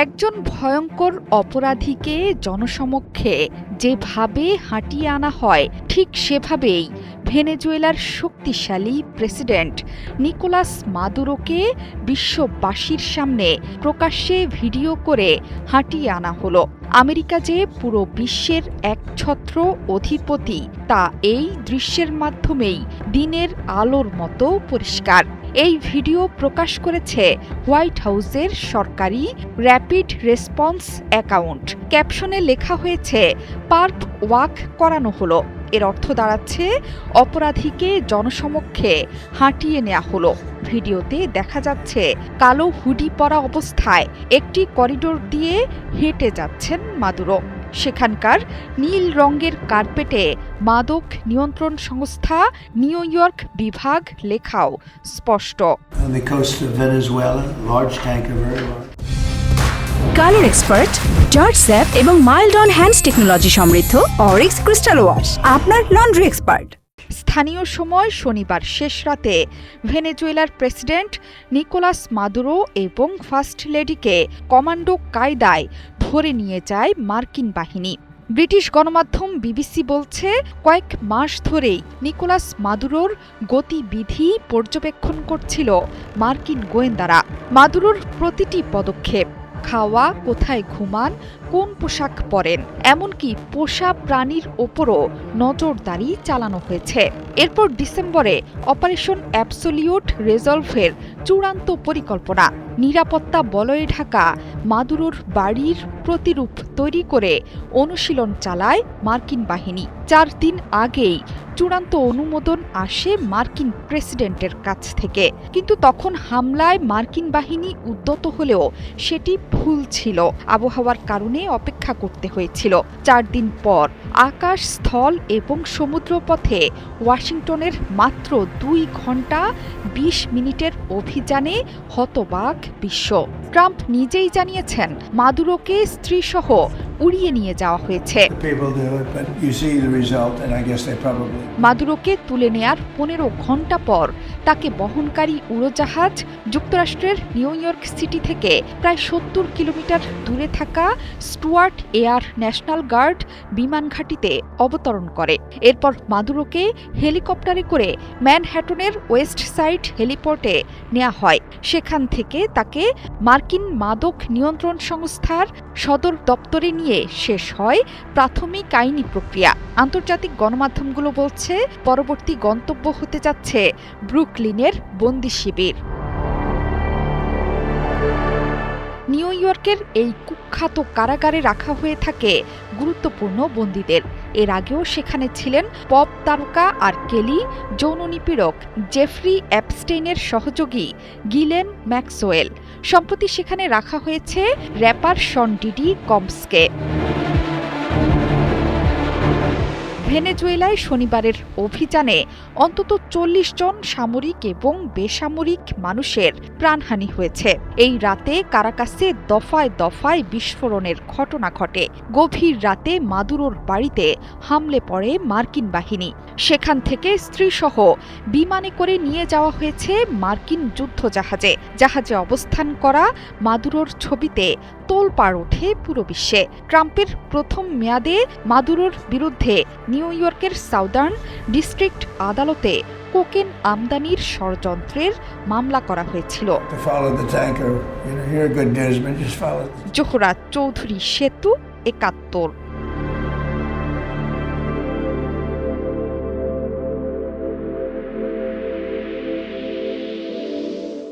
একজন ভয়ঙ্কর অপরাধীকে জনসমক্ষে যেভাবে হাঁটিয়ে আনা হয় ঠিক সেভাবেই ভেনেজুয়েলার শক্তিশালী প্রেসিডেন্ট নিকোলাস মাদুরোকে বিশ্ববাসীর সামনে প্রকাশ্যে ভিডিও করে হাঁটিয়ে আনা হলো। আমেরিকা যে পুরো বিশ্বের একছত্র অধিপতি তা এই দৃশ্যের মাধ্যমেই দিনের আলোর মতো পরিষ্কার। এই ভিডিও প্রকাশ করেছে হোয়াইট হাউসের সরকারি র্যাপিড রেসপন্স অ্যাকাউন্ট। ক্যাপশনে লেখা হয়েছে, পার্ক ওয়াক করানো হলো। এর অর্থ দাঁড়াচ্ছে অপরাধীকে জনসমক্ষে হাঁটিয়ে নেওয়া হলো। ভিডিওতে দেখা যাচ্ছে কালো হুডি পরা অবস্থায় একটি করিডোর দিয়ে হেঁটে যাচ্ছেন মাদুরো। সেখানকার নীল রঙের কার্পেটে মাদক নিয়ন্ত্রণ সংস্থা নিউ ইয়র্ক বিভাগ লেখাও স্পষ্ট। কালার এক্সপার্ট, জর্জ স্যাপ এবং মাইল্ড অন হ্যান্ডস টেকনোলজি সমৃদ্ধ অরিক্স ক্রিস্টাল ওয়াশ আপনার লন্ড্রি এক্সপার্ট। স্থানীয় সময় শনিবার শেষ রাতে ভেনেজুয়েলার প্রেসিডেন্ট নিকোলাস মাদুরো এবং ফার্স্ট লেডিকে কমান্ডো কায়দায় ধরে নিয়ে যায় মার্কিন বাহিনী। ব্রিটিশ গণমাধ্যম বিবিসি বলছে, কয়েক মাস ধরেই নিকোলাস মাদুরোর গতিবিধি পর্যবেক্ষণ করছিল মার্কিন গোয়েন্দারা। মাদুরোর প্রতিটি পদক্ষেপ, খাওয়া, কোথায় ঘুমান, কোন পোশাক পরেন, এমনকি পোষা প্রাণীর ওপরও নজরদারি চালানো হয়েছে। এরপর ডিসেম্বরে অপারেশন অ্যাবসোলিউট রেজলভের চূড়ান্ত পরিকল্পনা, নিরাপত্তা বলয়ে ঢাকা মাদুরোর বাড়ির প্রতিরূপ তৈরি করে অনুশীলন চালায় মার্কিন বাহিনী। 4 দিন আগেই চূড়ান্ত অনুমোদন আসে মার্কিন প্রেসিডেন্টের কাছ থেকে, কিন্তু তখন হামলায় মার্কিন বাহিনী উদ্যত হলেও সেটি ভুল ছিল। আবহাওয়ার কারণে অপেক্ষা করতে হয়েছিল। 4 দিন পর আকাশ, স্থল এবং সমুদ্রপথে ওয়াশিংটনের মাত্র 2 ঘন্টা 20 মিনিটের অভিযানে হতবাক বিশ্ব। ট্রাম্প নিজেই জানিয়েছেন, মাদুরোকে স্ত্রীসহ উড়িয়ে নিয়ে যাওয়া হয়েছে। মাদুরোকে তুলে নেয়ার 15 ঘন্টা পর তাকে বহনকারী উড়োজাহাজ যুক্তরাষ্ট্রের নিউ ইয়র্ক সিটি থেকে প্রায় 70 কিলোমিটার দূরে থাকা স্টুয়ার্ট এয়ার ন্যাশনাল গার্ড বিমান ঘাঁটিতে অবতরণ করে। এরপর মাদুরোকে হেলিকপ্টারে করে ম্যানহ্যাটনের ওয়েস্ট সাইড হেলিপোর্টে নেওয়া হয়। সেখান থেকে তাকে মার্কিন মাদক নিয়ন্ত্রণ সংস্থার সদর দপ্তরে নিয়ে শেষ হয় প্রাথমিক আইনি প্রক্রিয়া। আন্তর্জাতিক গণমাধ্যমগুলো বলছে, পরবর্তী গন্তব্য হতে যাচ্ছে ব্রুকলিনের বন্দি শিবির। নিউ ইয়র্কের এই কুখ্যাত কারাগারে রাখা হয়ে থাকে গুরুত্বপূর্ণ বন্দীদের। এর আগেও সেখানে ছিলেন পপ তারকা আর কেলি যৌন নিপীড়ক জেফরি অ্যাপস্টেইনের সহযোগী গিলেন ম্যাক্সওয়েল। সম্প্রতি সেখানে রাখা হয়েছে র্যাপার শন ডিডি কম্বসকে। ভেনেজুয়েলায় শনিবারের অভিযানে অন্তত 40 জন সামরিক এবং বেসামরিক মানুষের প্রাণহানি হয়েছে। এই রাতে কারাকাসে দফায় দফায় বিস্ফোরণের ঘটনা ঘটে। গভীর রাতে মাদুরোর বাড়িতে হামলে পড়ে মার্কিন বাহিনী। সেখান থেকে স্ত্রীসহ বিমানে করে নিয়ে যাওয়া হয়েছে মার্কিন যুদ্ধজাহাজে। জাহাজে অবস্থান করা মাদুরোর ছবিতে তোলপাড় ওঠে পুরো বিশ্বে। ট্রাম্পের প্রথম মেয়াদে মাদুরোর বিরুদ্ধে নিউ ইয়র্কের সাউদার্ন ডিস্ট্রিক্ট আদালতে কোকেন আমদানির ষড়যন্ত্রের মামলা করা হয়েছিল। জোহরা চৌধুরী সেতু, ৭১।